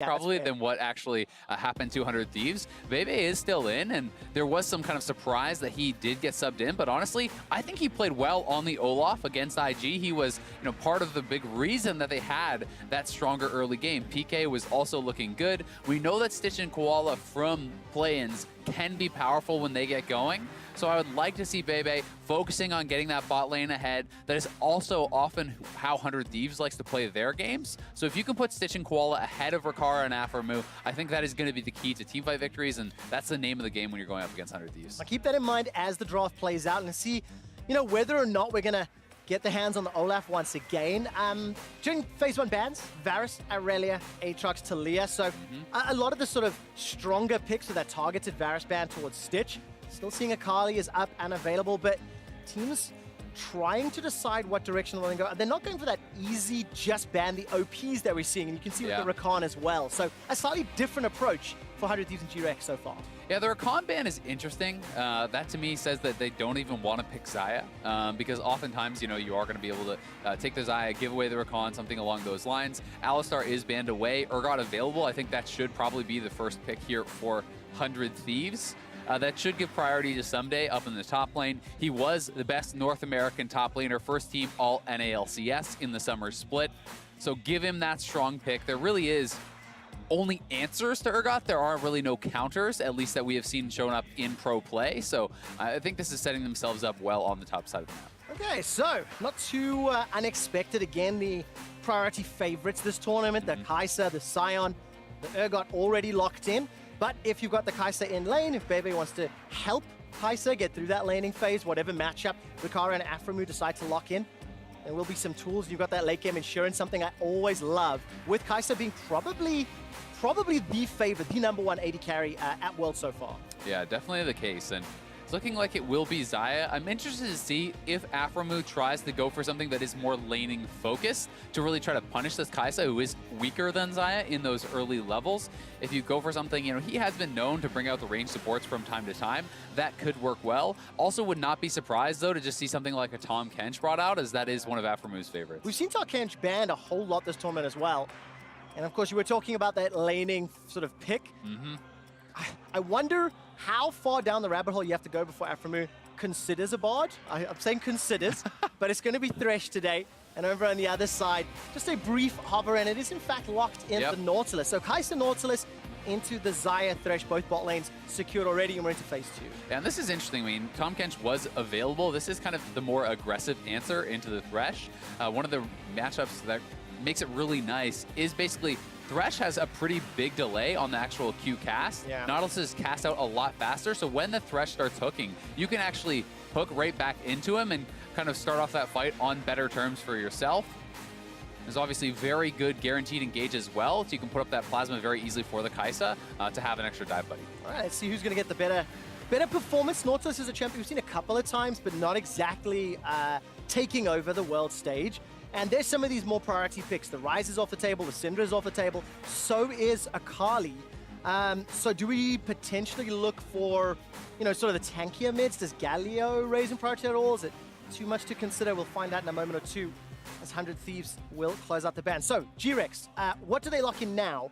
probably than what actually happened to 100 Thieves. Bebe is still in, and there was some kind of surprise that he did get subbed in, but honestly, I think he played well on the Olaf against IG. He was, part of the big reason that they had that stronger early game. PK was also looking good. We know that Stitch and Koala from play-ins can be powerful when they get going. So I would like to see Bebe focusing on getting that bot lane ahead. That is also often how 100 Thieves likes to play their games. So if you can put Stitch and Koala ahead of Rikara and Aphromoo, I think that is going to be the key to teamfight victories, and that's the name of the game when you're going up against 100 Thieves. Now keep that in mind as the draft plays out and see, whether or not we're going to get the hands on the Olaf once again. During Phase 1 bans, Varus, Aurelia, Aatrox, Talia. So a lot of the sort of stronger picks with that targeted Varus ban towards Stitch. Still seeing Akali is up and available, but teams trying to decide what direction they're going to go. They're not going for that easy just ban the OPs that we're seeing, and you can see with the Rakan as well. So a slightly different approach for 100 Thieves and GRX so far. Yeah, the Rakan ban is interesting. That to me says that they don't even want to pick Xayah, because oftentimes, you are going to be able to take the Xayah, give away the Rakan, something along those lines. Alistar is banned away. Urgot available. I think that should probably be the first pick here for 100 Thieves. That should give priority to Someday up in the top lane. He was the best North American top laner, first team all NALCS in the summer split. So give him that strong pick. There really is only answers to Urgot. There are really no counters, at least that we have seen shown up in pro play. So I think this is setting themselves up well on the top side of the map. Okay, so not too unexpected. Again, the priority favorites this tournament, the Kai'Sa, the Sion, the Urgot already locked in. But if you've got the Kai'Sa in lane, if Bebe wants to help Kai'Sa get through that laning phase, whatever matchup Rikara and Aphromoo decide to lock in, there will be some tools. You've got that late game insurance, something I always love, with Kai'Sa being probably the favorite, the number 1 AD carry at World so far. Yeah, definitely the case. And it's looking like it will be Xayah. I'm interested to see if Aphromoo tries to go for something that is more laning focused to really try to punish this Kai'Sa, who is weaker than Xayah in those early levels. If you go for something, he has been known to bring out the range supports from time to time. That could work well. Also would not be surprised, though, to just see something like a Tahm Kench brought out, as that is one of Aphromoo's favorites. We've seen Tahm Kench banned a whole lot this tournament as well. And of course, you were talking about that laning sort of pick. I wonder how far down the rabbit hole you have to go before Aphromoo considers a Bard. I'm saying considers, but it's going to be Thresh today. And over on the other side, just a brief hover, and it is in fact locked in the Nautilus. So Kai'Sa Nautilus into the Xayah Thresh, both bot lanes secured already, and we're into phase 2. Yeah, and this is interesting. I mean, Tahm Kench was available. This is kind of the more aggressive answer into the Thresh. One of the matchups that makes it really nice is basically Thresh has a pretty big delay on the actual Q cast. Nautilus is cast out a lot faster, so when the Thresh starts hooking, you can actually hook right back into him and kind of start off that fight on better terms for yourself. There's obviously very good guaranteed engage as well, so you can put up that plasma very easily for the Kai'Sa to have an extra dive buddy. All right, let's see who's going to get the better performance. Nautilus is a champion we've seen a couple of times, but not exactly taking over the world stage. And there's some of these more priority picks. The Ryze is off the table, the Syndra is off the table, so is Akali. So do we potentially look for, sort of the tankier mids? Does Galio raise in priority at all? Is it too much to consider? We'll find out in a moment or two as 100 Thieves will close out the ban. So, GRX, what do they lock in now,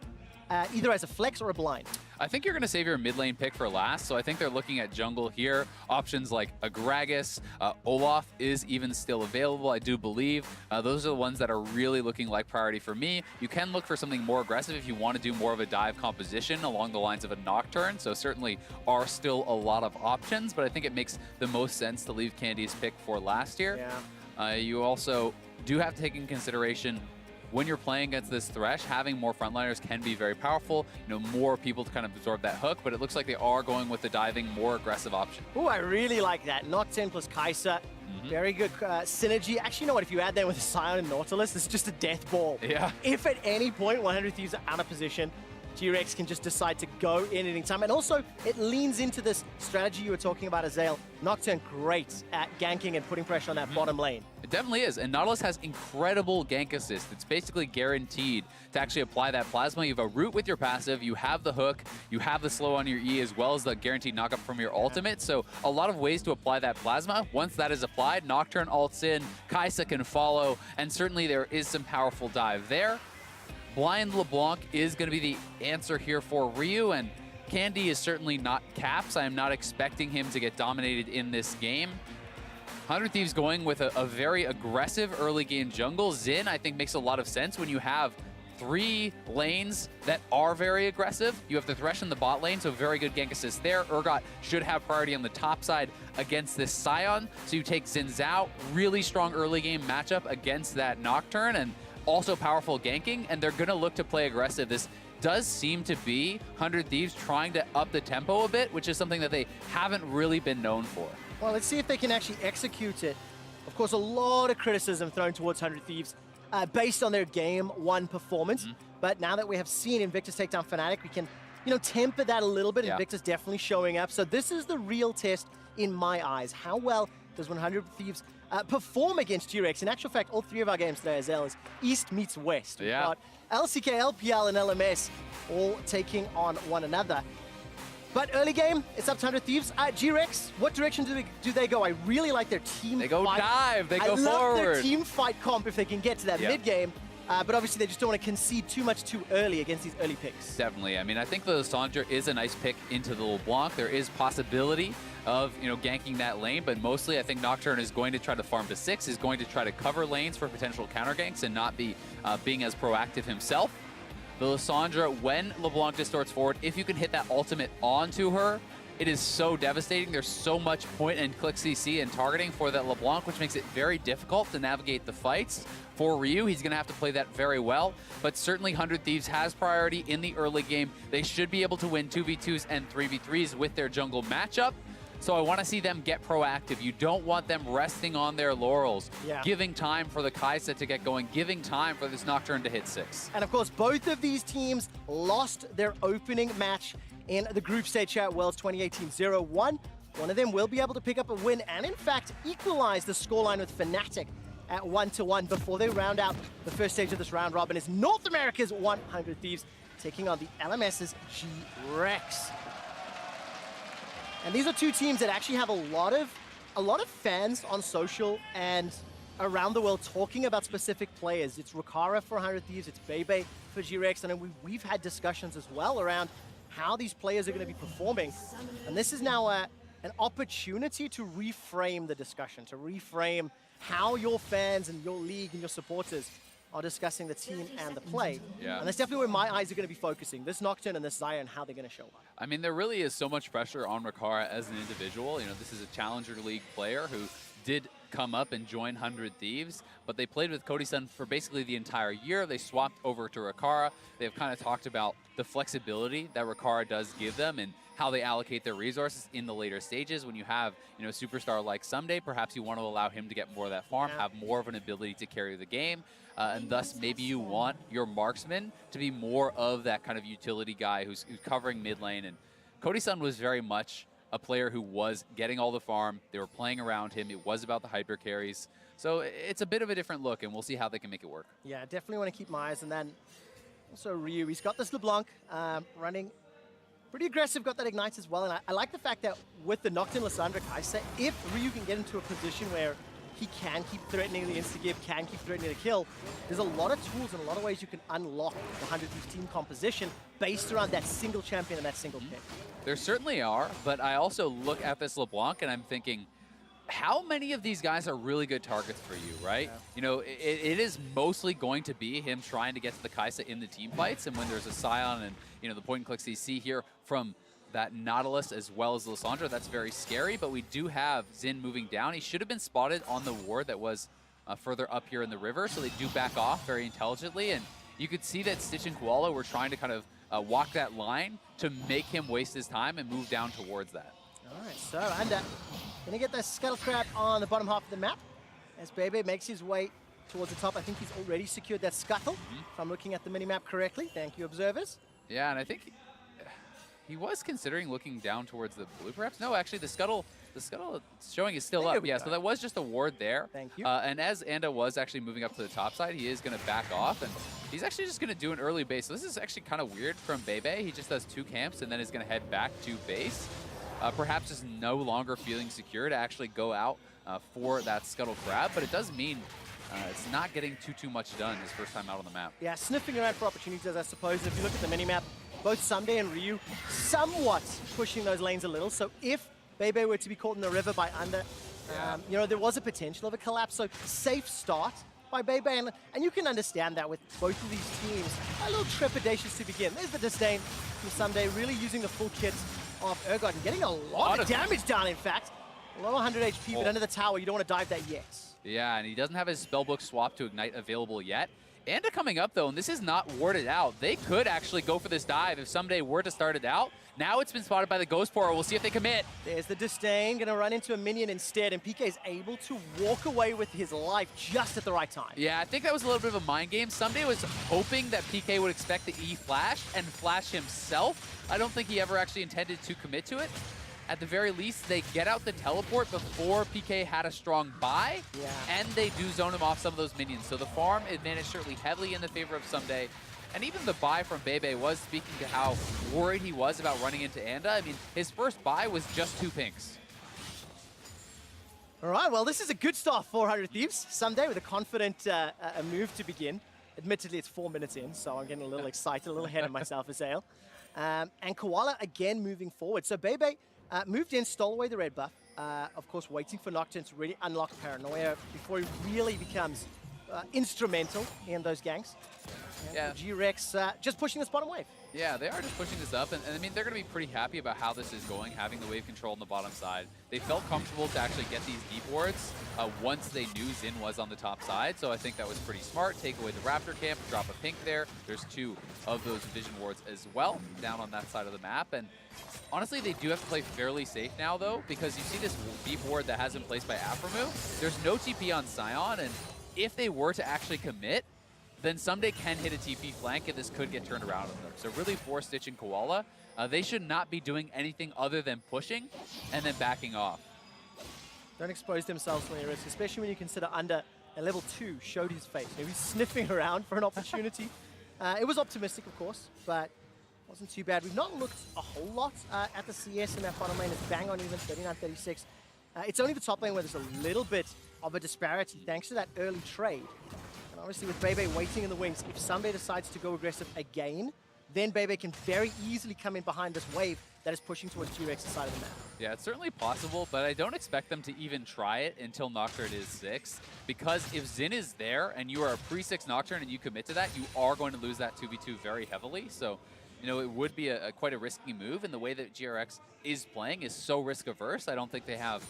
either as a flex or a blind? I think you're going to save your mid lane pick for last, so I think they're looking at jungle here. Options like a Gragas, Olaf is even still available, I do believe. Those are the ones that are really looking like priority for me. You can look for something more aggressive if you want to do more of a dive composition along the lines of a Nocturne, so certainly are still a lot of options, but I think it makes the most sense to leave Candy's pick for last year. You also do have to take in consideration when you're playing against this Thresh, having more frontliners can be very powerful. More people to kind of absorb that hook, but it looks like they are going with the diving, more aggressive option. Oh, I really like that. Nocturne plus Kai'Sa. Very good synergy. Actually, you know what? If you add that with a Sion and Nautilus, it's just a death ball. If at any point 100 Thieves are out of position, GRX can just decide to go in any time. And also, it leans into this strategy you were talking about, Azael. Nocturne great at ganking and putting pressure on that bottom lane. It definitely is. And Nautilus has incredible gank assist. It's basically guaranteed to actually apply that plasma. You have a root with your passive, you have the hook, you have the slow on your E, as well as the guaranteed knockup from your ultimate. So a lot of ways to apply that plasma. Once that is applied, Nocturne ults in, Kai'Sa can follow, and certainly there is some powerful dive there. Blind LeBlanc is going to be the answer here for Ryu, and Candy is certainly not Caps. I am not expecting him to get dominated in this game. 100 Thieves going with a very aggressive early game jungle. Xin, I think, makes a lot of sense when you have 3 lanes that are very aggressive. You have the Thresh in the bot lane, so very good gank assist there. Urgot should have priority on the top side against this Scion. So you take Xin Zhao, really strong early game matchup against that Nocturne, and also powerful ganking, and they're gonna look to play aggressive. This does seem to be 100 Thieves trying to up the tempo a bit, which is something that they haven't really been known for. Well, let's see if they can actually execute it. Of course, a lot of criticism thrown towards 100 Thieves based on their Game 1 performance. But now that we have seen Invictus take down Fnatic, we can, temper that a little bit. Yeah. Invictus definitely showing up. So this is the real test in my eyes. How well does 100 Thieves perform against GRX? In actual fact, all 3 of our games today as well is East meets West. Yeah. We've got LCK, LPL, and LMS all taking on one another. But early game, it's up to 100 Thieves. GRX, what direction do they go? I really like their team They go fight. dive, they go I love forward. their team fight comp if they can get to that mid game. But obviously they just don't want to concede too much too early against these early picks. Definitely. I mean, I think the Lissandra is a nice pick into the LeBlanc. There is possibility of, ganking that lane, but mostly I think Nocturne is going to try to farm to 6, is going to try to cover lanes for potential counter ganks and not be being as proactive himself. The Lissandra, when LeBlanc distorts forward, if you can hit that ultimate onto her, it is so devastating. There's so much point and click CC and targeting for that LeBlanc, which makes it very difficult to navigate the fights. For Ryu, he's going to have to play that very well, but certainly 100 Thieves has priority in the early game. They should be able to win 2v2s and 3v3s with their jungle matchup. So I want to see them get proactive. You don't want them resting on their laurels, giving time for the Kaisa to get going, giving time for this Nocturne to hit 6. And of course, both of these teams lost their opening match in the group stage here at Worlds 2018 0-1. One of them will be able to pick up a win and in fact equalize the scoreline with Fnatic at 1-1 before they round out the first stage of this round robin. Is North America's 100 Thieves taking on the LMS's GRX. And these are 2 teams that actually have a lot of fans on social and around the world talking about specific players. It's Rukara for 100 Thieves, it's Bebe for GRX, and then we've had discussions as well around how these players are going to be performing. And this is now an opportunity to reframe the discussion, to reframe how your fans and your league and your supporters are discussing the team and the play. Yeah. And that's definitely where my eyes are going to be focusing. This Nocturne and this Zion, how they're going to show up. I mean, there really is so much pressure on Rukara as an individual. This is a Challenger League player who did come up and join 100 Thieves, but they played with Cody-san for basically the entire year. They swapped over to Rukara. They've kind of talked about the flexibility that Rukara does give them and how they allocate their resources in the later stages. When you have, a superstar like Someday, perhaps you want to allow him to get more of that farm, have more of an ability to carry the game, and thus maybe you want your marksman to be more of that kind of utility guy who's covering mid lane. And Cody-san was very much a player who was getting all the farm. They were playing around him. It was about the hyper carries. So it's a bit of a different look, and we'll see how they can make it work. Yeah, definitely want to keep my eyes. And then also Ryu, he's got this LeBlanc running pretty aggressive, got that Ignite as well. And I like the fact that with the Nocturne Lissandra Kaisa, if Ryu can get into a position where he can keep threatening the insta-give, can keep threatening the kill, there's a lot of tools and a lot of ways you can unlock the 100 Thieves team composition based around that single champion and that single pick. There certainly are, but I also look at this LeBlanc and I'm thinking, how many of these guys are really good targets for you, right? Yeah. It is mostly going to be him trying to get to the Kaisa in the team fights, and when there's a Scion and, the point and click CC here from that Nautilus as well as Lissandra, that's very scary, but we do have Xin moving down. He should have been spotted on the ward that was further up here in the river, so they do back off very intelligently, and you could see that Stitch and Koala were trying to kind of walk that line to make him waste his time and move down towards that. All right, so Anda gonna get that Scuttle Crab on the bottom half of the map as Bebe makes his way towards the top. I think he's already secured that Scuttle, if I'm looking at the mini-map correctly. Thank you, observers. Yeah, and I think he was considering looking down towards the blue, perhaps. No, actually, the Scuttle showing is still up. Yeah, so that was just a ward there. Thank you. And as Anda was actually moving up to the top side, he is going to back off, and he's actually just going to do an early base. So this is actually kind of weird from Bebe. He just does 2 camps and then is going to head back to base. Perhaps is no longer feeling secure to actually go out for that Scuttle Crab, but it does mean it's not getting too much done his first time out on the map. Yeah, sniffing around for opportunities, I suppose. If you look at the minimap, both Someday and Ryu somewhat pushing those lanes a little. So if Bebe were to be caught in the river by Under, you know, there was a potential of a collapse. So safe start by Bebe, and you can understand that with both of these teams a little trepidatious to begin. There's the disdain from Someday, really using the full kit of Urgot and getting a lot of damage down, in fact. A lot of 100 HP, but under the tower, you don't want to dive that yet. Yeah, and he doesn't have his spellbook swap to ignite available yet. Anda coming up, though, and this is not warded out. They could actually go for this dive if Someday were to start it out. Now it's been spotted by the Ghost Portal. We'll see if they commit. There's the disdain, going to run into a minion instead, and PK is able to walk away with his life just at the right time. Yeah, I think that was a little bit of a mind game. Someday was hoping that PK would expect the E flash and flash himself. I don't think he ever actually intended to commit to it. At the very least, they get out the teleport before PK had a strong buy, and they do zone him off some of those minions. So the farm advantage certainly heavily in the favor of Someday. And even the buy from Bebe was speaking to how worried he was about running into Anda. I mean, his first buy was just 2 pinks. All right, well, this is a good start for 100 Thieves. Someday with a confident move to begin. Admittedly, it's 4 minutes in, so I'm getting a little excited, a little ahead of myself as Ale. And Koala again moving forward. So Bebe moved in, stole away the red buff. Of course, waiting for Nocturne to really unlock Paranoia before he really becomes instrumental in those ganks. And GRX just pushing this bottom wave. Yeah, they are just pushing this up, and I mean, they're going to be pretty happy about how this is going, having the wave control on the bottom side. They felt comfortable to actually get these deep wards once they knew Xin was on the top side, so I think that was pretty smart. Take away the Raptor camp, drop a pink there. There's 2 of those vision wards as well down on that side of the map, and honestly, they do have to play fairly safe now, though, because you see this deep ward that has been placed by Aphromu. There's no TP on Sion, and if they were to actually commit, then Someday can hit a TP flank, and this could get turned around on them. So really 4-stitching Koala. They should not be doing anything other than pushing and then backing off. Don't expose themselves to any risk, especially when you consider Under at level 2 showed his face. Maybe sniffing around for an opportunity. It was optimistic, of course, but wasn't too bad. We've not looked a whole lot at the CS in that bottom lane. It's bang on even, 39-36. It's only the top lane where there's a little bit of a disparity thanks to that early trade. And obviously with Bebe waiting in the wings, if Someday decides to go aggressive again, then Bebe can very easily come in behind this wave that is pushing towards GRX's side of the map. Yeah, it's certainly possible, but I don't expect them to even try it until Nocturne is 6, because if Xin is there and you are a pre-6 Nocturne and you commit to that, you are going to lose that 2v2 very heavily. So, you know, it would be quite a risky move, and the way that GRX is playing is so risk-averse, I don't think they have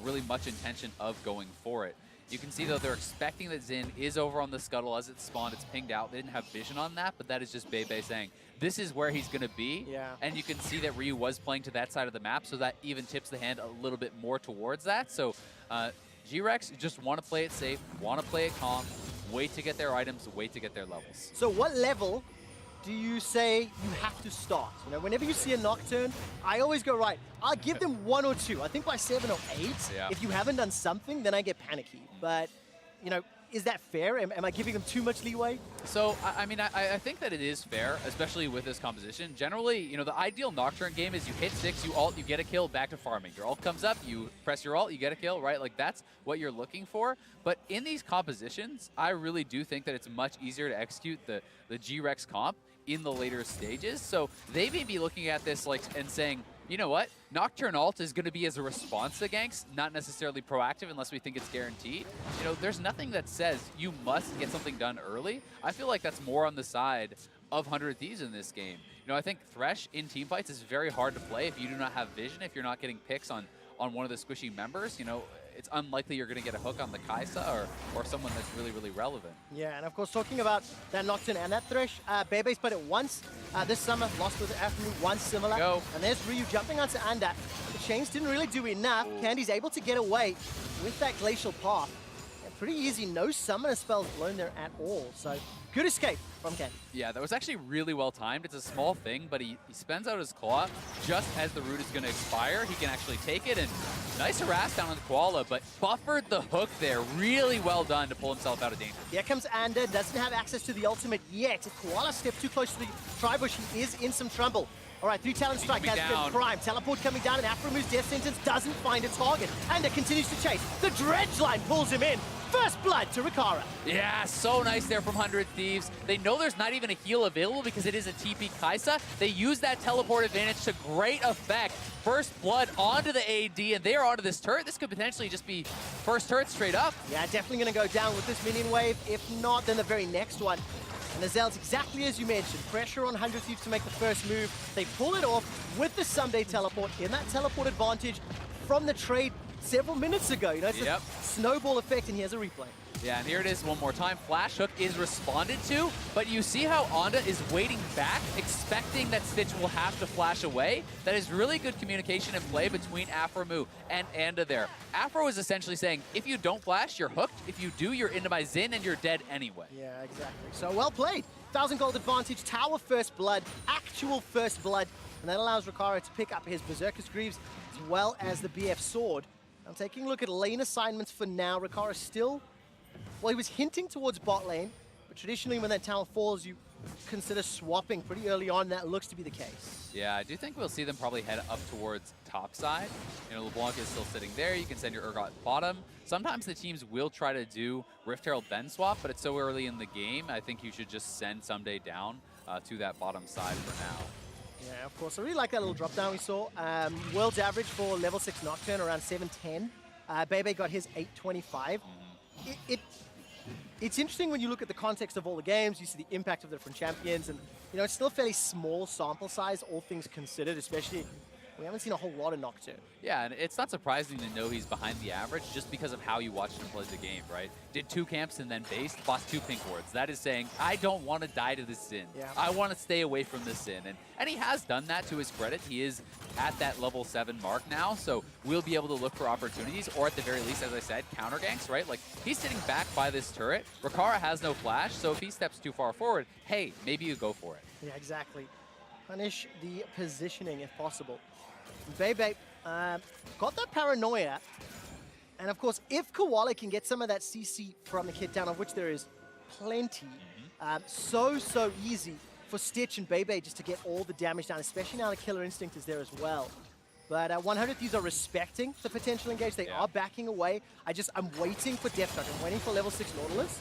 really much intention of going for it. You can see, though, they're expecting that Xin is over on the scuttle as it's spawned. It's pinged out. They didn't have vision on that, but that is just Bebe saying, this is where he's going to be. Yeah. And you can see that Ryu was playing to that side of the map, so that even tips the hand a little bit more towards that. So GRX just want to play it safe, want to play it calm, wait to get their items, wait to get their levels. So what level do you say you have to start? You know, whenever you see a Nocturne, I always go, right, I'll give them 1 or 2. I think by 7 or 8, if you haven't done something, then I get panicky. But, you know, is that fair? Am I giving them too much leeway? So, I mean, I think that it is fair, especially with this composition. Generally, you know, the ideal Nocturne game is you hit 6, you ult, you get a kill, back to farming. Your ult comes up, you press your ult, you get a kill, right? Like, that's what you're looking for. But in these compositions, I really do think that it's much easier to execute the GRX comp in the later stages. So they may be looking at this like and saying, you know what, Nocturne ult is going to be as a response to ganks, not necessarily proactive unless we think it's guaranteed. You know, there's nothing that says you must get something done early. I feel like that's more on the side of 100 Thieves in this game. You know, I think Thresh in teamfights is very hard to play if you do not have vision, if you're not getting picks on one of the squishy members. You know, it's unlikely you're going to get a hook on the Kaisa or someone that's really, really relevant. Yeah, and of course, talking about that Nocturne and that Thresh, Bebe's played it once this summer, lost with Aphromu, once similar. And there's Ryu jumping onto Anda. The chains didn't really do enough. Candy's able to get away with that Glacial Path. And pretty easy, no summoner spells blown there at all. So good escape from Candy. Yeah, that was actually really well timed. It's a small thing, but he spends out his claw just as the root is going to expire. He can actually take it, and nice harass down on the Koala, but buffered the hook there. Really well done to pull himself out of danger. Here comes Anda, doesn't have access to the ultimate yet. If Koala steps too close to the Tribush, he is in some trouble. All right, 3 talent strike has been prime. Teleport coming down, and Aphromu's death sentence doesn't find a target. Anda continues to chase. The Dredge line pulls him in. First blood to Rikara. Yeah, so nice there from 100 Thieves. They know there's not even a heal available because it is a TP Kaisa. They use that teleport advantage to great effect. First blood onto the AD, and they are onto this turret. This could potentially just be first turret straight up. Yeah, definitely going to go down with this minion wave. If not, then the very next one. And Azel's exactly as you mentioned. Pressure on 100 Thieves to make the first move. They pull it off with the Someday teleport in that teleport advantage from the trade several minutes ago. You know, it's a snowball effect, and he has a replay. Yeah, and here it is one more time. Flash Hook is responded to, but you see how Onda is waiting back, expecting that Stitch will have to flash away. That is really good communication and play between Afromu and Anda there. Afro is essentially saying, if you don't flash, you're hooked. If you do, you're into my Zin and you're dead anyway. Yeah, exactly. So well played. 1,000 gold advantage, tower first blood, actual first blood, and that allows Rikara to pick up his Berserker's Greaves as well as the BF Sword. I'm taking a look at lane assignments for now. Rikara still, well, he was hinting towards bot lane, but traditionally when that tower falls, you consider swapping pretty early on, and that looks to be the case. Yeah, I do think we'll see them probably head up towards top side. You know, LeBlanc is still sitting there. You can send your Urgot bottom. Sometimes the teams will try to do Rift Herald Ben swap, but it's so early in the game. I think you should just send Someday down to that bottom side for now. Yeah, of course. I really like that little drop down we saw. World's average for level 6 Nocturne around 710. Bebe got his 825. It's interesting when you look at the context of all the games, you see the impact of the different champions, and you know, it's still a fairly small sample size, all things considered, especially we haven't seen a whole lot of Nocturne. Yeah, and it's not surprising to know he's behind the average just because of how you watched him play the game, right? Did 2 camps and then based, lost 2 pink wards. That is saying, I don't want to die to this Sin. Yeah. I want to stay away from this Sin. And he has done that to his credit. He is at that level 7 mark now, so we'll be able to look for opportunities, or at the very least, as I said, counter ganks, right? Like, he's sitting back by this turret. Rikara has no flash, so if he steps too far forward, hey, maybe you go for it. Yeah, exactly. Punish the positioning if possible. Bebe got that paranoia, and of course, if Koala can get some of that CC from the kit down, of which there is plenty, so easy for Stitch and Bebe just to get all the damage down, especially now the Killer Instinct is there as well. But 100 Thieves are respecting the potential engage. They are backing away. I'm waiting for Death Touch. I'm waiting for level 6 Nautilus,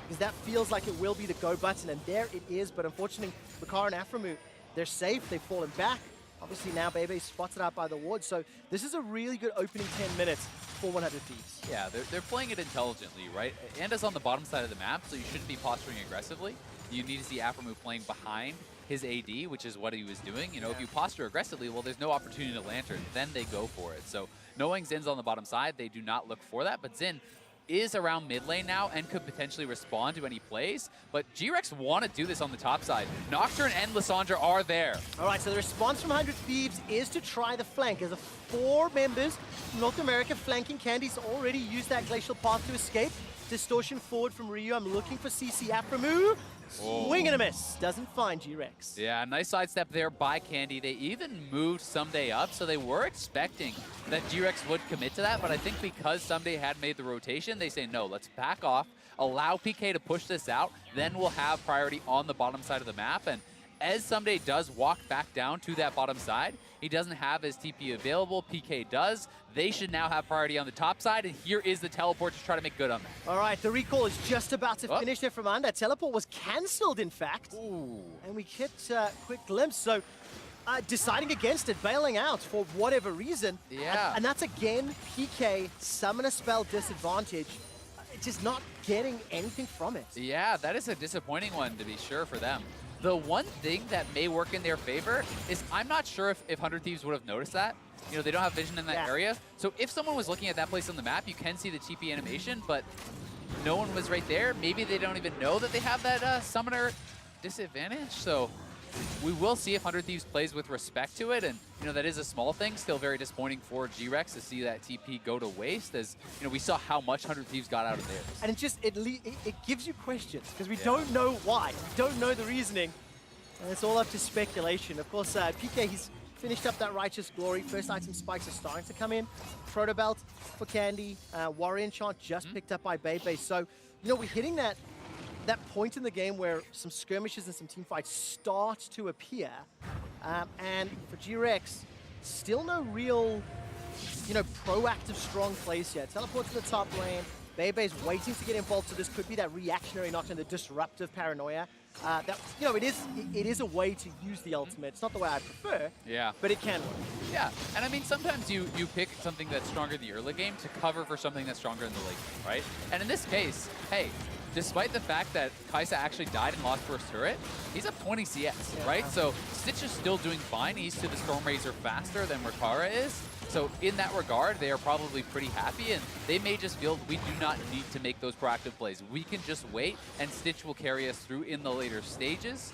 because that feels like it will be the go button, and there it is. But unfortunately, Rikara and Afromu, they're safe. They've fallen back. Obviously now Bebe spotted out by the ward, so this is a really good opening 10 minutes for 100 Thieves. Yeah, they're playing it intelligently, right? Anda's on the bottom side of the map, so you shouldn't be posturing aggressively. You need to see Afromu playing behind his AD, which is what he was doing. You know, if you posture aggressively, well, there's no opportunity to Lantern. Then they go for it. So knowing Zin's on the bottom side, they do not look for that, but Zin is around mid lane now and could potentially respond to any plays, but GRX want to do this on the top side. Nocturne and Lissandra are there. All right, so the response from 100 Thieves is to try the flank. As 4 members from North America flanking, Candy's already used that glacial path to escape. Distortion forward from Ryu. I'm looking for CC Afromu. Swing and a miss. Doesn't find GRX. Yeah, nice sidestep there by Candy. They even moved Someday up, so they were expecting that GRX would commit to that, but I think because Someday had made the rotation, they say, no, let's back off, allow PK to push this out, then we'll have priority on the bottom side of the map. And as Someday does walk back down to that bottom side, he doesn't have his TP available, PK does. They should now have priority on the top side, and here is the teleport to try to make good on that. All right, the recall is just about to finish there from Anda. Teleport was cancelled, in fact. Ooh. And we get a quick glimpse, so deciding against it, bailing out for whatever reason. Yeah. And that's again PK, summon a spell disadvantage, just not getting anything from it. Yeah, that is a disappointing one to be sure for them. The one thing that may work in their favor is I'm not sure if 100 Thieves would have noticed that. You know, they don't have vision in that area. So if someone was looking at that place on the map, you can see the TP animation, but no one was right there. Maybe they don't even know that they have that summoner disadvantage. So we will see if 100 Thieves plays with respect to it. And, you know, that is a small thing. Still very disappointing for GRX to see that TP go to waste, as, you know, we saw how much 100 Thieves got out of theirs. And it gives you questions, because we don't know why. We don't know the reasoning. And it's all up to speculation. Of course, PK, he's finished up that Righteous Glory. First item spikes are starting to come in. Proto Belt for Candy. Warrior Enchant just picked up by Bebe. So, you know, we're hitting that point in the game where some skirmishes and some team fights start to appear. And for GRX, still no real, you know, proactive strong plays yet. Teleport to the top lane. Bebe's waiting to get involved, so this could be that reactionary Nocturne, the disruptive paranoia. That, you know, it is a way to use the ultimate. It's not the way I prefer, but it can work. Yeah, and I mean, sometimes you pick something that's stronger in the early game to cover for something that's stronger in the late game, right? And in this case, hey, despite the fact that Kai'Sa actually died and lost first turret, he's up 20 CS, right? So Stitch is still doing fine. He's to the Stormrazor faster than Rikara is. So in that regard, they are probably pretty happy, and they may just feel we do not need to make those proactive plays. We can just wait, and Stitch will carry us through in the later stages.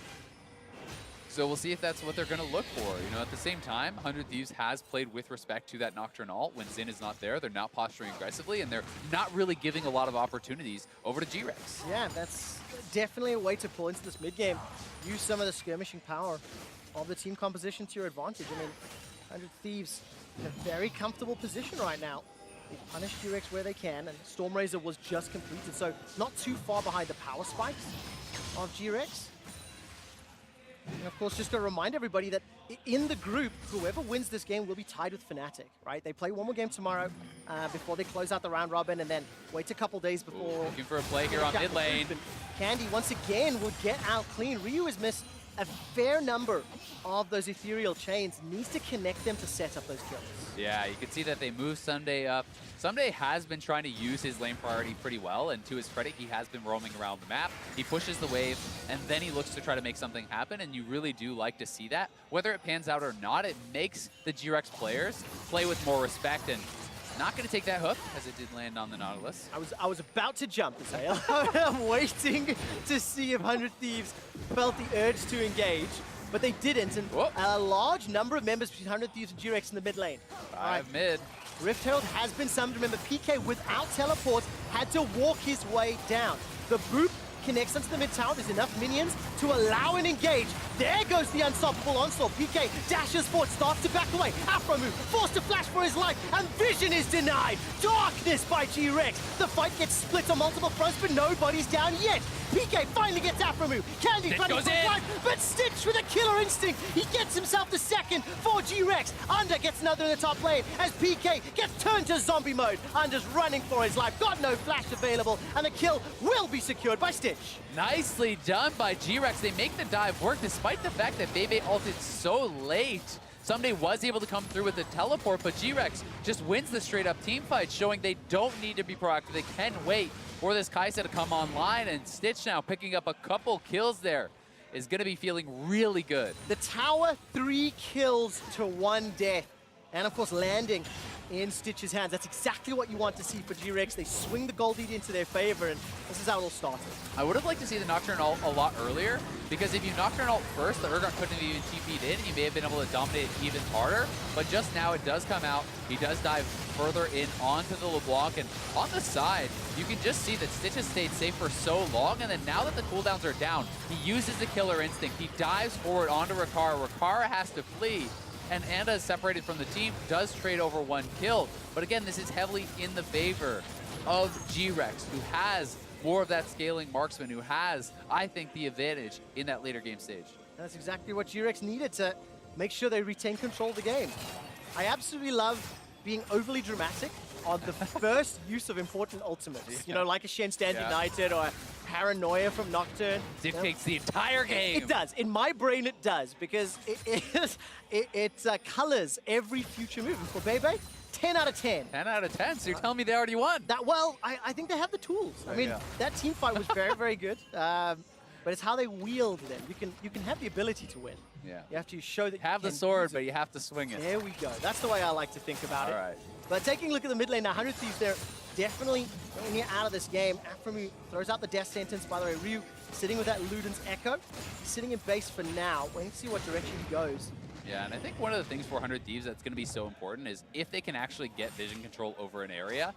So we'll see if that's what they're going to look for. You know, at the same time, 100 Thieves has played with respect to that Nocturne ult. When Xin is not there, they're not posturing aggressively, and they're not really giving a lot of opportunities over to GRX. Yeah, that's definitely a way to pull into this mid game. Use some of the skirmishing power of the team composition to your advantage. I mean, 100 Thieves in a very comfortable position right now. They punish GRX where they can, and Stormrazor was just completed, so not too far behind the power spikes of GRX. And of course, just to remind everybody that in the group, whoever wins this game will be tied with Fnatic, right? They play one more game tomorrow before they close out the round robin, and then wait a couple days before... Looking for a play here on mid lane. Candy, once again, will get out clean. Ryu has missed a fair number of those ethereal chains, needs to connect them to set up those kills. Yeah, you can see that they move Sunday up. Sunday has been trying to use his lane priority pretty well, and to his credit, he has been roaming around the map. He pushes the wave, and then he looks to try to make something happen, and you really do like to see that. Whether it pans out or not, it makes the GRX players play with more respect, and not going to take that hook, as it did land on the Nautilus. I was about to jump, Azael. I'm waiting to see if 100 Thieves felt the urge to engage, but they didn't, and a large number of members between 100 Thieves and GRX in the mid lane. Five mid. Rift Herald has been summoned. Remember, PK without teleport had to walk his way down. The boop connects onto the mid tower. There's enough minions to allow an engage. There goes the unstoppable onslaught. PK dashes forward, starts to back away. Afro move, forced to flash for his life, and vision is denied. Darkness by GRX. The fight gets split on multiple fronts, but nobody's down yet. PK finally gets Afro move. Candy running for his life, but Stitch with a killer instinct. He gets himself the second for GRX. Under gets another in the top lane as PK gets turned to zombie mode. Under's running for his life, got no flash available, and the kill will be secured by Stitch. Nicely done by GRX. They make the dive work despite the fact that Bebe ulted so late. Someday was able to come through with the teleport, but GRX just wins the straight up team fight, showing they don't need to be proactive. They can wait for this Kai'Sa to come online, and Stitch now picking up a couple kills there is going to be feeling really good. The tower, 3 kills to 1 death, and of course landing in Stitch's hands. That's exactly what you want to see for GRX. They swing the gold lead into their favor, and this is how it all started. I would have liked to see the Nocturne ult a lot earlier, because if you Nocturne ult first, the Urgot couldn't have even TP'd in, and you may have been able to dominate it even harder. But just now it does come out. He does dive further in onto the LeBlanc, and on the side, you can just see that Stitch has stayed safe for so long, and then now that the cooldowns are down, he uses the killer instinct. He dives forward onto Rikara. Rikara has to flee, and Anda is separated from the team, does trade over 1 kill. But again, this is heavily in the favor of GRX, who has more of that scaling marksman, who has, I think, the advantage in that later game stage. That's exactly what GRX needed to make sure they retain control of the game. I absolutely love being overly dramatic on the first use of important ultimates. You know, like a Shen Stand United or a Paranoia from Nocturne. Dictates the entire game. It does. In my brain, it does, because it colors every future move. And for Bebe, 10 out of 10. 10 out of 10, so you're telling me they already won. Well, I think they have the tools. I mean, that team fight was very, very good. But it's how they wield them. You can have the ability to win. Yeah. You have to show that you have the sword, but you have to swing it. There we go. That's the way I like to think about it. All right. But taking a look at the mid lane now, 100 Thieves there, definitely going here out of this game. Aphromu throws out the death sentence. By the way, Ryu sitting with that Luden's Echo. He's sitting in base for now, waiting to see what direction he goes. Yeah, and I think one of the things for 100 Thieves that's going to be so important is if they can actually get vision control over an area,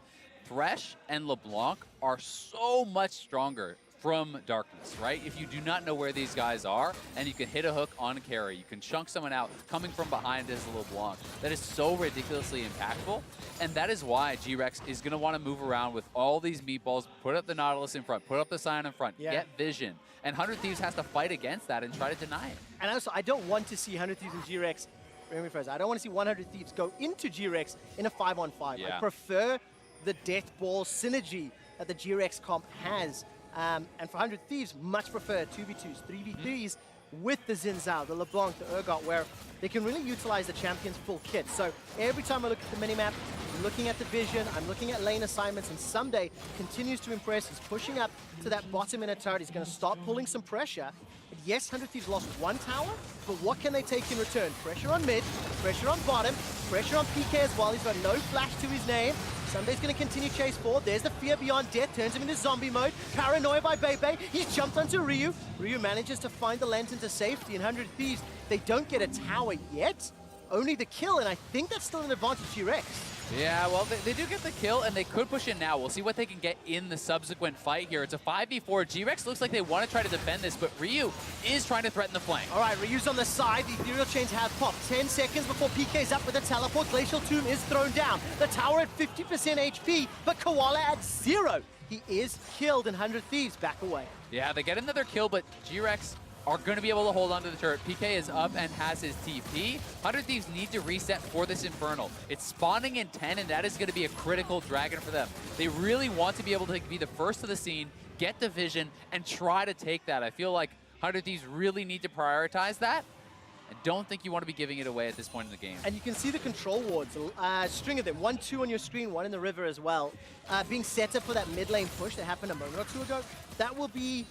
Thresh and LeBlanc are so much stronger from darkness, right? If you do not know where these guys are, and you can hit a hook on a carry, you can chunk someone out coming from behind as a LeBlanc. That is so ridiculously impactful, and that is why GRX is going to want to move around with all these meatballs, put up the Nautilus in front, put up the Scion in front, get vision. And 100 Thieves has to fight against that and try to deny it. And also, I don't want to see 100 Thieves and GRX, remember first, I don't want to see 100 Thieves go into GRX in a 5-on-5. I prefer the Death Ball synergy that the GRX comp has. And for 100 Thieves, much prefer 2v2s, 3v3s with the Xin Zhao, the LeBlanc, the Urgot, where they can really utilize the champion's full kit. So every time I look at the minimap, I'm looking at the vision, I'm looking at lane assignments, and Someday continues to impress. He's pushing up to that bottom inner turret. He's going to start pulling some pressure. And yes, 100 Thieves lost one tower, but what can they take in return? Pressure on mid, pressure on bottom, pressure on PK as well. He's got no flash to his name. Sunday's going to continue chase forward. There's the fear beyond death, turns him into zombie mode. Paranoia by Bebe. He's jumped onto Ryu. Ryu manages to find the lantern to safety. And 100 Thieves, they don't get a tower yet. Only the kill, and I think that's still an advantage to GRX. Yeah, well, they do get the kill, and they could push in now. We'll see what they can get in the subsequent fight here. It's a 5v4. GRX looks like they want to try to defend this, but Ryu is trying to threaten the flank. All right, Ryu's on the side. The ethereal chains have popped. 10 seconds before PK's up with a teleport. Glacial Tomb is thrown down. The tower at 50% HP, but Koala at 0. He is killed, and 100 Thieves back away. Yeah, they get another kill, but GRX are going to be able to hold onto the turret. PK is up and has his TP. 100 Thieves need to reset for this Infernal. It's spawning in 10, and that is going to be a critical dragon for them. They really want to be able to be the first to the scene, get the vision, and try to take that. I feel like 100 Thieves really need to prioritize that. I don't think you want to be giving it away at this point in the game. And you can see the control wards, string of them, 1-2 on your screen, 1 in the river as well, being set up for that mid lane push that happened a moment or two ago. That will be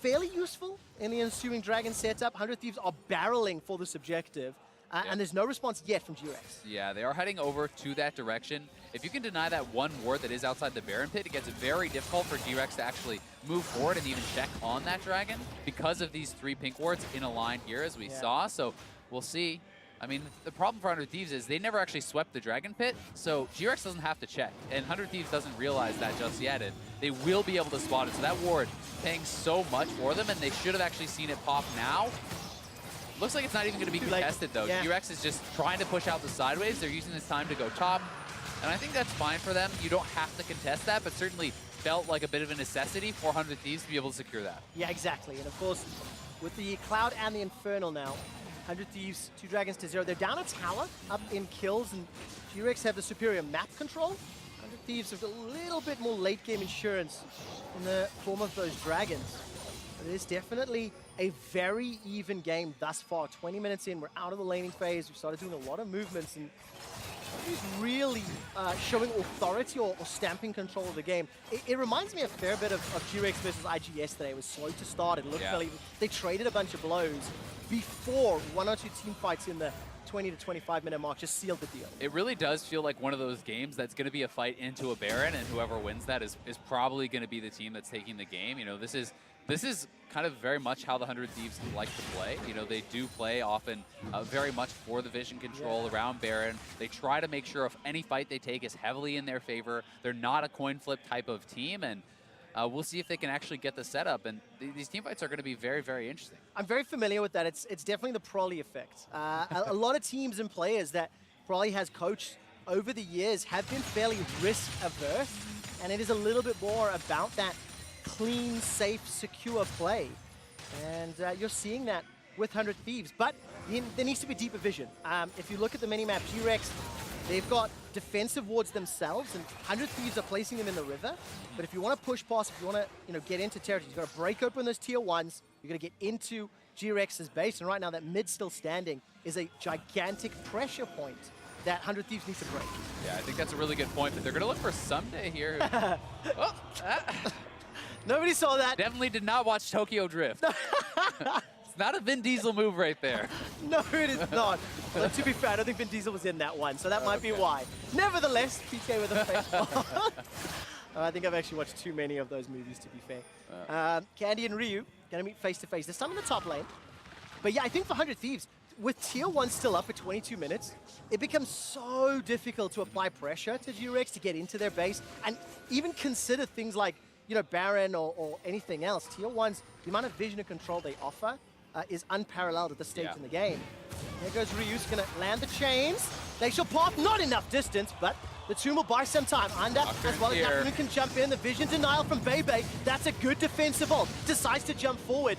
fairly useful in the ensuing dragon setup. 100 Thieves are barreling for this objective, and there's no response yet from GRX. Yeah, they are heading over to that direction. If you can deny that one ward that is outside the Baron Pit, it gets very difficult for GRX to actually move forward and even check on that dragon because of these 3 pink wards in a line here, as we saw. So we'll see. I mean, the problem for 100 Thieves is they never actually swept the Dragon Pit, so GRX doesn't have to check, and 100 Thieves doesn't realize that just yet, and they will be able to spot it. So that ward paying so much for them, and they should have actually seen it pop now. Looks like it's not even going to be contested, though. Yeah. GRX is just trying to push out the sideways. They're using this time to go top, and I think that's fine for them. You don't have to contest that, but certainly felt like a bit of a necessity for 100 Thieves to be able to secure that. Yeah, exactly. And of course, with the Cloud and the Infernal now, 100 Thieves, 2 dragons to 0. They're down a tower, up in kills, and GRX have the superior map control. 100 Thieves have a little bit more late-game insurance in the form of those dragons. But it is definitely a very even game thus far. 20 minutes in, we're out of the laning phase. We've started doing a lot of movements, and he's really showing authority or stamping control of the game. It reminds me a fair bit of GRX versus IG yesterday. It was slow to start. It looked really... They traded a bunch of blows before 1 or 2 team fights in the 20 to 25 minute mark just sealed the deal. It really does feel like one of those games that's going to be a fight into a Baron, and whoever wins that is probably going to be the team that's taking the game. You know, this is kind of very much how the 100 Thieves like to play. You know, they do play often very much for the vision control around Baron. They try to make sure if any fight they take is heavily in their favor. They're not a coin flip type of team, and we'll see if they can actually get the setup. And these team fights are going to be very, very interesting. I'm very familiar with that. It's definitely the Prolly effect. A lot of teams and players that Prolly has coached over the years have been fairly risk averse, and it is a little bit more about that clean, safe, secure play. And you're seeing that with 100 Thieves. But there needs to be deeper vision. If you look at the minimap, GRX, they've got defensive wards themselves, and 100 Thieves are placing them in the river. But if you want to push past, if you want to get into territory, you've got to break open those tier 1s. You've got to get into GRX's base. And right now, that mid still standing is a gigantic pressure point that 100 Thieves needs to break. Yeah, I think that's a really good point, but they're going to look for Someday here. Nobody saw that. Definitely did not watch Tokyo Drift. It's not a Vin Diesel move right there. No, it is not. Well, to be fair, I don't think Vin Diesel was in that one, so that might be why. Nevertheless, PK with a face. I think I've actually watched too many of those movies, to be fair. Candy and Ryu going to meet face-to-face, this time in the top lane. But yeah, I think for 100 Thieves, with tier 1 still up for 22 minutes, it becomes so difficult to apply pressure to GRX to get into their base and even consider things like Baron or anything else. Tier 1's, the amount of vision and control they offer is unparalleled at this stage in the game. There goes Ryu's going to land the chains. They shall pop, not enough distance, but the Tomb will buy some time. Under, as well as Nakamura can jump in. The vision denial from Bebe. That's a good defensive ult. Decides to jump forward.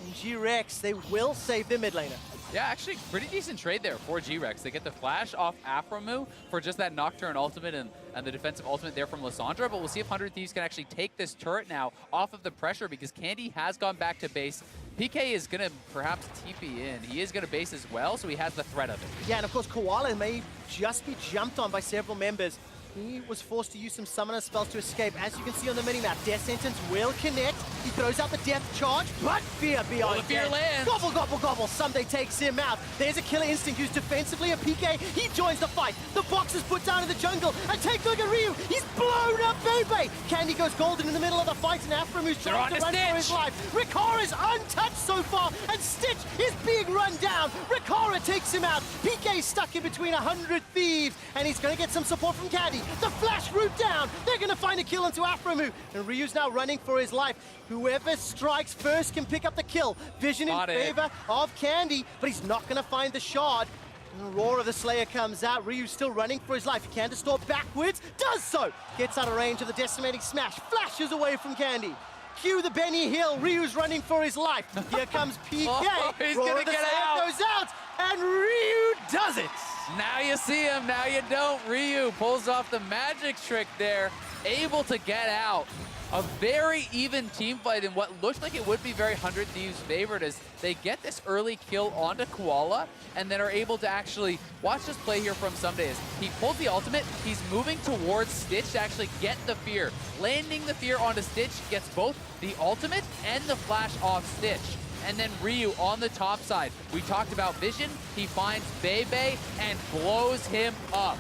And GRX, they will save their mid laner. Yeah, actually, pretty decent trade there for GRX. They get the flash off Afromu for just that Nocturne ultimate and the defensive ultimate there from Lissandra, but we'll see if 100 Thieves can actually take this turret now off of the pressure because Candy has gone back to base. PK is going to perhaps TP in. He is going to base as well, so he has the threat of it. Yeah, and of course, Koala may just be jumped on by several members. He was forced to use some summoner spells to escape. As you can see on the minimap, Death Sentence will connect. He throws out the death charge, but fear beyond fear lands. Gobble, gobble, gobble. Someday takes him out. There's a Killer Instinct who's defensively a PK. He joins the fight. The box is put down in the jungle. And take a look at Ryu. He's blown up Bebe. Candy goes golden in the middle of the fight, and Afromu's trying to run for his life. Ricard is untouched so far, and Stitch is being run down. Ricard takes him out. PK's stuck in between 100 Thieves, and he's going to get some support from Candy. The flash route down. They're going to find a kill onto Afromu. And Ryu's now running for his life. Whoever strikes first can pick up the kill. Vision in favor of Candy, but he's not going to find the shard. And the roar of the Slayer comes out. Ryu's still running for his life. He can distort backwards. Does so. Gets out of range of the decimating smash. Flashes away from Candy. Cue the Benny Hill. Ryu's running for his life. Here comes PK. He's roar going of to the get Slayer out. goes out. And Ryu does it. Now you see him, now you don't. Ryu pulls off the magic trick there, able to get out. A very even team fight in what looked like it would be very 100 Thieves favored as they get this early kill onto Koala and then are able to actually, watch this play here from Someday as he pulls the ultimate, he's moving towards Stitch to actually get the fear. Landing the fear onto Stitch gets both the ultimate and the flash off Stitch. And then Ryu on the top side. We talked about Vision. He finds Bebe and blows him up.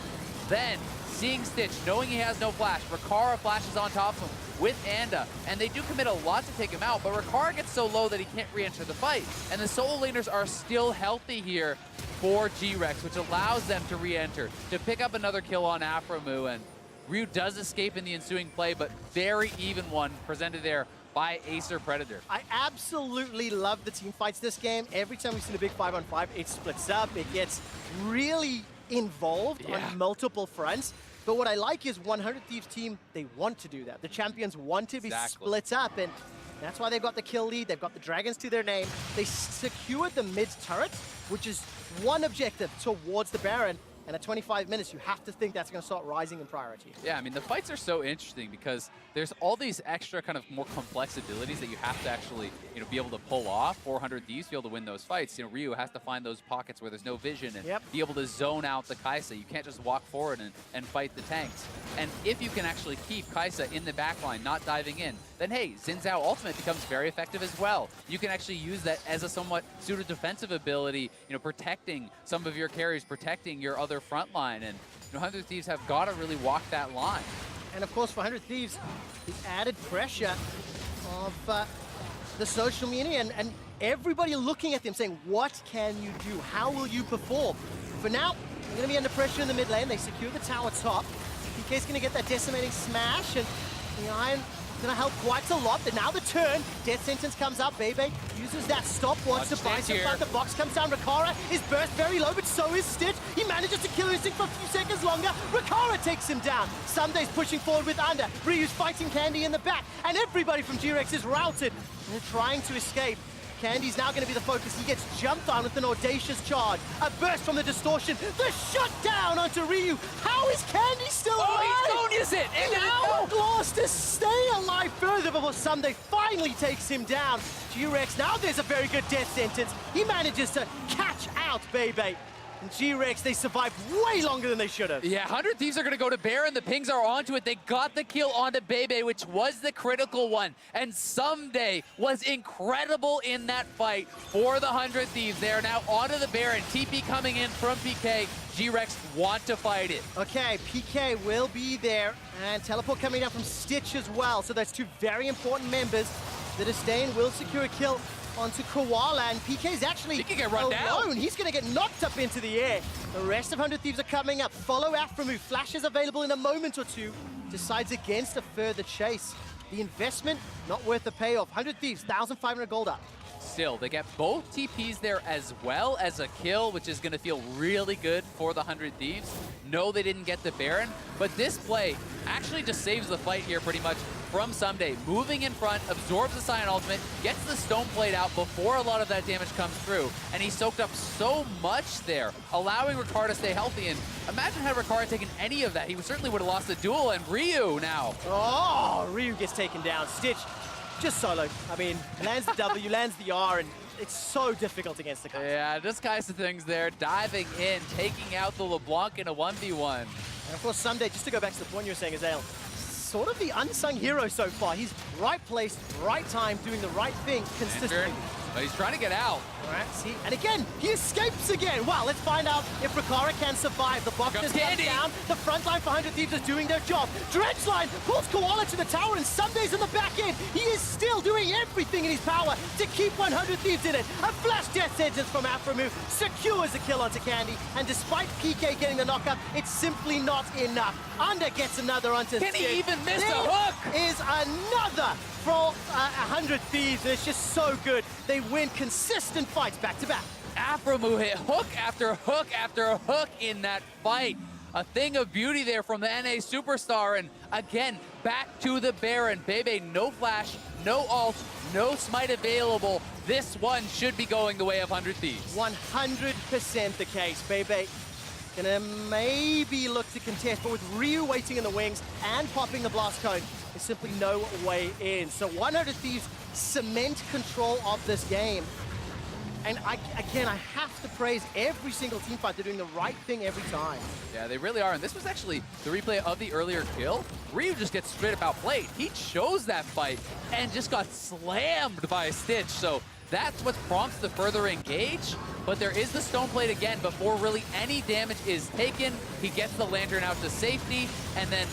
Then, seeing Stitch, knowing he has no flash, Ricard flashes on top of him with Anda. And they do commit a lot to take him out, but Ricard gets so low that he can't re-enter the fight. And the solo laners are still healthy here for GRX, which allows them to re-enter, to pick up another kill on Afromu. And Ryu does escape in the ensuing play, but very even one presented there by Acer Predator. I absolutely love the team fights this game. Every time we've seen a big 5-on-5, it splits up. It gets really involved on multiple fronts. But what I like is 100 Thieves team, they want to do that. The champions want to be split up, and that's why they've got the kill lead. They've got the dragons to their name. They secured the mid turret, which is one objective towards the Baron. And at 25 minutes, you have to think that's going to start rising in priority. Yeah, I mean, the fights are so interesting because there's all these extra kind of more complex abilities that you have to actually, be able to pull off. 400 Thieves to be able to win those fights. Ryu has to find those pockets where there's no vision and be able to zone out the Kaisa. You can't just walk forward and fight the tanks. And if you can actually keep Kaisa in the backline, not diving in, then hey, Xin Zhao ultimate becomes very effective as well. You can actually use that as a somewhat suited defensive ability, protecting some of your carries, protecting your other front line. And 100 Thieves have got to really walk that line. And of course, for 100 Thieves, the added pressure of the social media and everybody looking at them saying, what can you do? How will you perform? For now, they're going to be under pressure in the mid lane. They secure the tower top. PK's going to get that decimating smash, and the Iron going to help quite a lot. But now the turn, Death Sentence comes up. Bebe uses that stopwatch to buy some time. The box comes down. Ricard is burst very low, but so is Stitch. He manages to kill Instinct for a few seconds longer. Ricard takes him down. Sunday's pushing forward with Under. Ryu's fighting Candy in the back, and everybody from GRX is routed. They're trying to escape. Candy's now going to be the focus. He gets jumped on with an audacious charge. A burst from the distortion. The shutdown onto Ryu. How is Candy still alive? Oh, he don't use it! And now lost to stay alive further before Sunday finally takes him down. GRX, now there's a very good Death Sentence. He manages to catch out Bebe. And GRX, they survived way longer than they should have. Yeah, 100 Thieves are going to go to Baron. The pings are onto it. They got the kill onto Bebe, which was the critical one. And Someday was incredible in that fight for the 100 Thieves. They are now onto the Baron. TP coming in from PK. GRX want to fight it. Okay, PK will be there. And teleport coming down from Stitch as well. So that's two very important members. The Disdain will secure a kill onto Koala, and PK's actually alone. He's going to get knocked up into the air. The rest of 100 Thieves are coming up. Follow Afromu. Flash is available in a moment or two. Decides against a further chase. The investment, not worth the payoff. 100 Thieves, 1,500 gold up. Still, they get both TPs there as well as a kill, which is going to feel really good for the 100 Thieves. No, they didn't get the Baron, but this play actually just saves the fight here pretty much from Someday, moving in front, absorbs the Cyan ultimate, gets the Stone Plate out before a lot of that damage comes through, and he soaked up so much there, allowing Ricard to stay healthy. And imagine had Ricard taken any of that, he certainly would have lost the duel, and Ryu now. Oh, Ryu gets taken down. Stitch, just solo. I mean, lands the W, lands the R, and it's so difficult against the guy. Yeah, just kinds of things there, diving in, taking out the LeBlanc in a 1v1. And of course, Someday, just to go back to the point you were saying, Azale, sort of the unsung hero so far. He's right place, right time, doing the right thing consistently. But he's trying to get out. All right, see, and again, he escapes again. Wow, let's find out if Ricard can survive. The box has come down. The front line for 100 Thieves is doing their job. Dredgeline pulls Koala to the tower, and Sunday's in the back end. He is still doing everything in his power to keep 100 Thieves in it. A flash death sentence from Afromu secures the kill onto Candy, and despite PK getting the knockup, it's simply not enough. Under gets another onto Can he even miss a there hook? Is another for 100 Thieves, and it's just so good. They win consistent fights back to back. Afromu hit hook after hook after hook in that fight. A thing of beauty there from the NA superstar, and again, back to the Baron. Bebe, no flash, no ult, no smite available. This one should be going the way of 100 Thieves. 100% the case. Bebe gonna maybe look to contest, but with Ryu waiting in the wings and popping the blast cone, there's simply no way in. So 100 Thieves cement control of this game. And again, I have to praise every single team fight. They're doing the right thing every time. Yeah, they really are. And this was actually the replay of the earlier kill. Ryu just gets straight up outplayed. He chose that fight and just got slammed by Stitch. So that's what prompts the further engage. But there is the Stone Plate again before really any damage is taken. He gets the Lantern out to safety, and then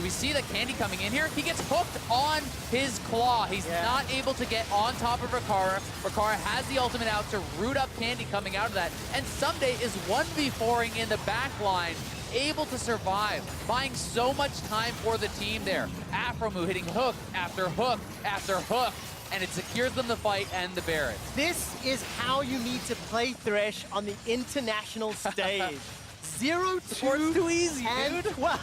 we see the Candy coming in here. He gets hooked on his claw. He's not able to get on top of Ricard. Ricard has the ultimate out to root up Candy coming out of that. And Someday is 1v4ing in the back line, able to survive, buying so much time for the team there. Afromu hitting hook after hook after hook, and it secures them the fight and the Baron. This is how you need to play Thresh on the international stage. 0-2. Support's too easy, dude. Well,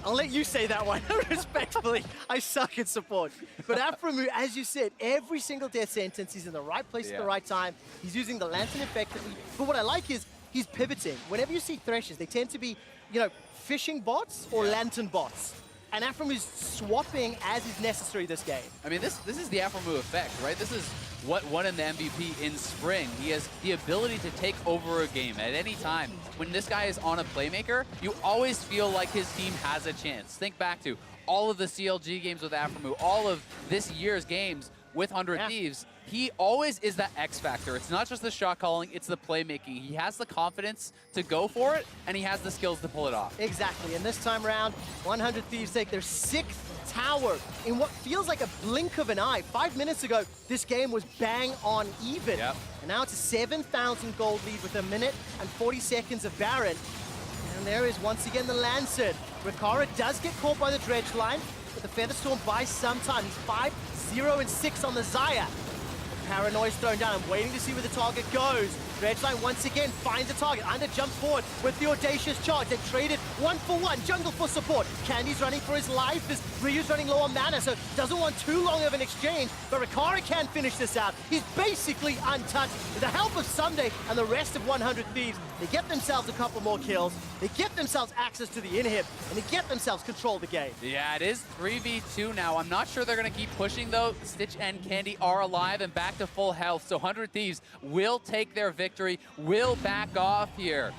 I'll let you say that one respectfully. I suck at support. But Afromu, as you said, every single death sentence, he's in the right place at the right time. He's using the Lantern effectively. But what I like is he's pivoting. Whenever you see Threshers, they tend to be, you know, fishing bots or Lantern bots. And Afromu is swapping as is necessary this game. I mean, this is the Afromu effect, right? This is what won him the MVP in spring. He has the ability to take over a game at any time. When this guy is on a playmaker, you always feel like his team has a chance. Think back to all of the CLG games with Afromu, all of this year's games with 100 Thieves. He always is that X factor. It's not just the shot calling, it's the playmaking. He has the confidence to go for it, and he has the skills to pull it off. Exactly, and this time around, 100 Thieves take their 6th tower in what feels like a blink of an eye. 5 minutes ago, this game was bang on even. Yep. And now it's a 7,000 gold lead with 1 minute and 40 seconds of Baron. And there is once again the Lancet. Ricard does get caught by the dredge line, but the Featherstorm buys some time. He's 5-0-6 on the Xayah. Paranoia's thrown down. I'm waiting to see where the target goes. Dredgeline once again finds a target. Under jumps forward with the audacious charge. They've traded 1-for-1. Jungle for support. Candy's running for his life as Ryu's running low on mana, so doesn't want too long of an exchange. But Ricard can finish this out. He's basically untouched. With the help of Someday and the rest of 100 Thieves, they get themselves a couple more kills. They get themselves access to the inhib, and they get themselves control of the game. Yeah, it is 3v2 now. I'm not sure they're going to keep pushing, though. Stitch and Candy are alive and back to full health, so 100 Thieves will take their victory, will back off here.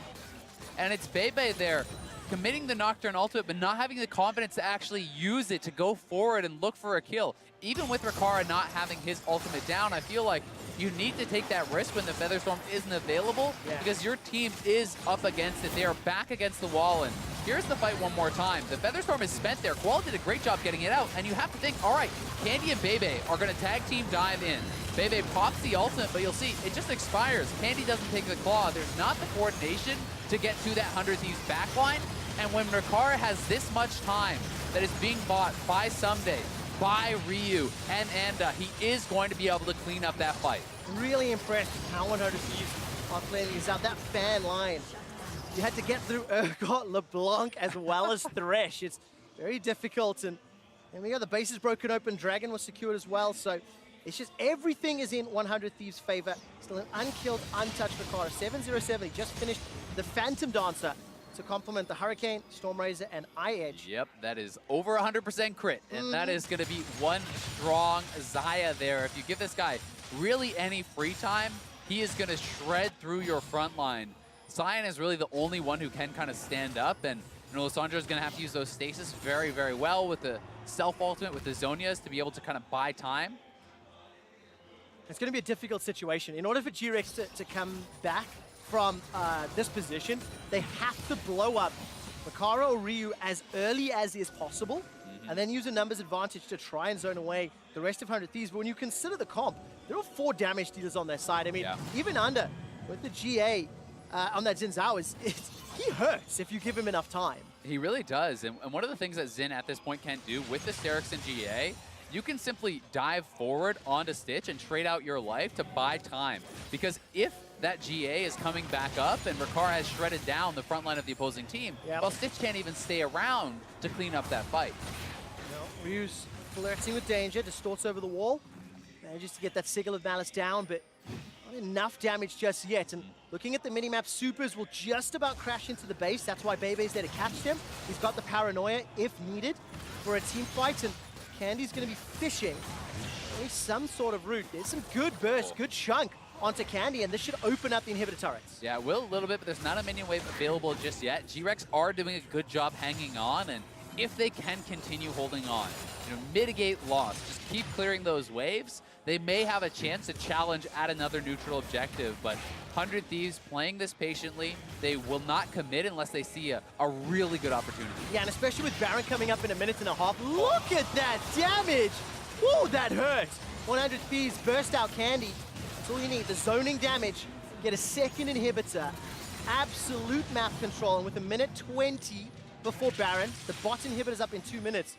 And it's Bebe there, committing the Nocturne ultimate, but not having the confidence to actually use it to go forward and look for a kill. Even with Ricard not having his ultimate down, I feel like you need to take that risk when the Featherstorm isn't available, because your team is up against it. They are back against the wall, and here's the fight one more time. The Featherstorm is spent there. Koala did a great job getting it out, and you have to think, all right, Candy and Bebe are going to tag team dive in. Bebe pops the ultimate, but you'll see, it just expires. Candy doesn't take the claw. There's not the coordination to get to that 100 Thieves backline, and when Ricard has this much time that is being bought by Someday, by Ryu and Anda, he is going to be able to clean up that fight. Really impressed with how 100 Thieves are playing these out. That fan line, you had to get through Urgot, LeBlanc, as well as Thresh. It's very difficult, and And we got the bases broken open. Dragon was secured as well. So it's just everything is in 100 Thieves' favor. Still an unkilled, untouched Ricardo. 707. He just finished the Phantom Dancer to complement the Hurricane, Storm Razor, and Eye Edge. Yep, that is over 100% crit. And that is going to be one strong Xayah there. If you give this guy really any free time, he is going to shred through your front line. Cyan is really the only one who can kind of stand up, and Lissandra is going to have to use those stasis very, very well with the self-ultimate, with the Zonias to be able to kind of buy time. It's going to be a difficult situation. In order for GRX to come back from this position, they have to blow up Makara or Ryu as early as is possible, and then use a numbers advantage to try and zone away the rest of 100 Thieves. But when you consider the comp, there are 4 damage dealers on their side. I mean, even Under, with the GA on that Xin Zhao, he hurts if you give him enough time. He really does. And one of the things that Xin at this point can do with the Sterix and GA, you can simply dive forward onto Stitch and trade out your life to buy time. Because if that GA is coming back up and Ricard has shredded down the front line of the opposing team, well, Stitch can't even stay around to clean up that fight. No, Ryu's flirting with danger, distorts over the wall, manages to get that Sigil of Malice down, but not enough damage just yet. And looking at the minimap, Supers will just about crash into the base. That's why Bebe's there to catch them. He's got the paranoia if needed for a team fight, and Candy's going to be fishing at some sort of route. There's some good burst, good chunk onto Candy, and this should open up the inhibitor turrets. Yeah, it will a little bit, but there's not a minion wave available just yet. GRX are doing a good job hanging on, and if they can continue holding on, mitigate loss, just keep clearing those waves, they may have a chance to challenge at another neutral objective. But 100 Thieves playing this patiently, they will not commit unless they see a really good opportunity. Yeah, and especially with Baron coming up in a minute and a half. Look at that damage! Woo, that hurt! 100 Thieves burst out Candy. That's all you need, the zoning damage. Get a second inhibitor. Absolute map control, and with a minute 20 before Baron, the bot inhibitor's up in 2 minutes.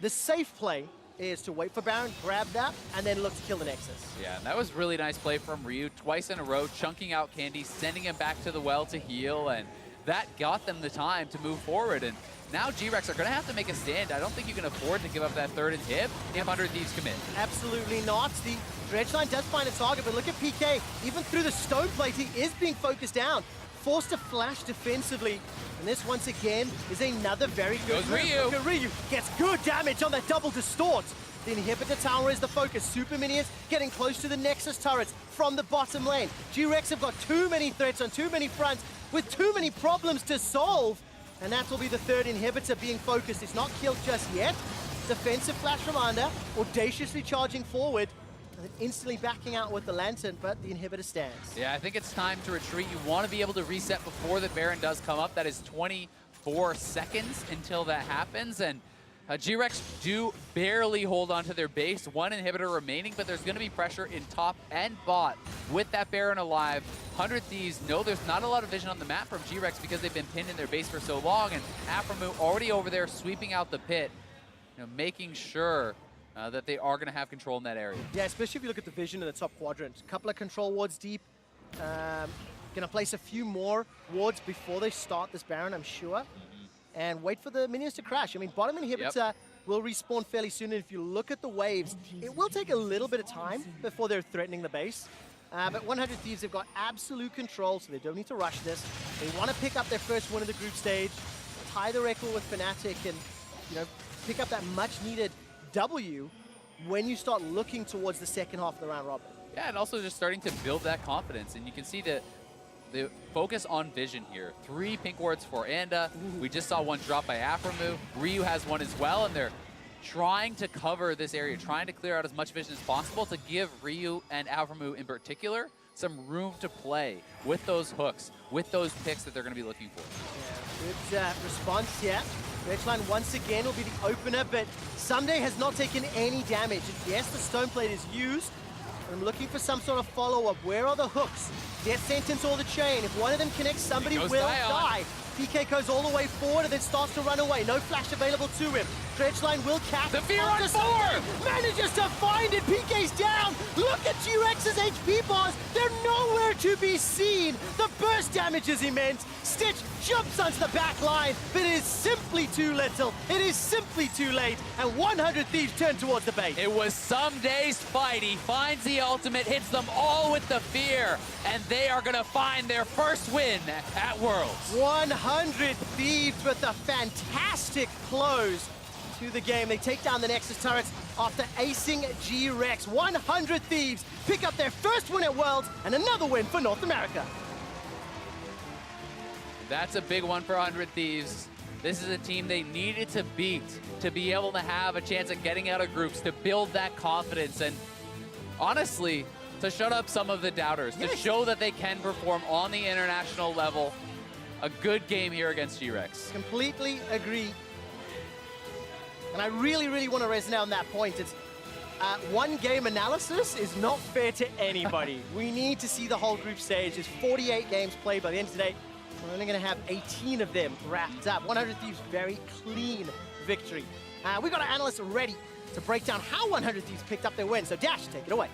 The safe play is to wait for Baron, grab that, and then look to kill the Nexus. Yeah, and that was really nice play from Ryu, twice in a row, chunking out Candy, sending him back to the well to heal, and that got them the time to move forward. And now GRX are going to have to make a stand. I don't think you can afford to give up that third inhib if 100 Thieves commit. Absolutely not. The dredge line does find a target, but look at PK. Even through the stone plate, he is being focused down, forced to flash defensively. And this, once again, is another very good move. Ryu. Ryu gets good damage on that double distort. The inhibitor tower is the focus. Super minions getting close to the Nexus turrets from the bottom lane. GRX have got too many threats on too many fronts with too many problems to solve. And that will be the third inhibitor being focused. It's not killed just yet. Defensive flash from Under, audaciously charging forward, and then instantly backing out with the Lantern, but the inhibitor stands. Yeah, I think it's time to retreat. You want to be able to reset before the Baron does come up. That is 24 seconds until that happens, and GRX do barely hold on to their base. 1 inhibitor remaining, but there's going to be pressure in top and bot with that Baron alive. 100 Thieves know there's not a lot of vision on the map from GRX because they've been pinned in their base for so long, and Aphromoo already over there sweeping out the pit, making sure that they are going to have control in that area. Yeah, especially if you look at the vision in the top quadrant. A couple of control wards deep. Going to place a few more wards before they start this Baron, I'm sure. And wait for the minions to crash. I mean, bottom inhibitor will respawn fairly soon. And if you look at the waves, it will take a little bit of time before they're threatening the base. But 100 Thieves have got absolute control, so they don't need to rush this. They want to pick up their first win of the group stage, tie the record with Fnatic, and pick up that much-needed W when you start looking towards the second half of the round robin. Yeah, and also just starting to build that confidence. And you can see that the focus on vision here. 3 pink wards for Anda. We just saw 1 drop by Aphromoo. Ryu has 1 as well, and they're trying to cover this area, trying to clear out as much vision as possible to give Ryu and Aphromoo in particular some room to play with those hooks, with those picks that they're going to be looking for. Yeah, good response here. Redline once again will be the opener, but Someday has not taken any damage. And yes, the stone plate is used. I'm looking for some sort of follow-up. Where are the hooks? Death sentence or the chain. If one of them connects, somebody will die. PK goes all the way forward and then starts to run away. No flash available to him. Dredgeline will catch. The fear on 4! Manages to find it. PK's down. Look at GRX's HP bars. They're nowhere to be seen. The burst damage is immense. Stitch jumps onto the back line, but it is simply too little. It is simply too late, and 100 Thieves turn towards the bait. It was some day's fight. He finds the ultimate, hits them all with the fear, and they are going to find their first win at Worlds. 100 Thieves with a fantastic close to the game. They take down the Nexus turrets after acing GRX. 100 Thieves pick up their first win at Worlds and another win for North America. That's a big one for 100 Thieves. This is a team they needed to beat to be able to have a chance at getting out of groups, to build that confidence, and honestly, to shut up some of the doubters, to show that they can perform on the international level. A good game here against GRX. Completely agree. And I really, really want to resonate on that point. It's one game analysis is not fair to anybody. We need to see the whole group stage. There's 48 games played by the end of today. We're only going to have 18 of them wrapped up. 100 Thieves, very clean victory. We've got our analysts ready to break down how 100 Thieves picked up their win. So Dash, take it away.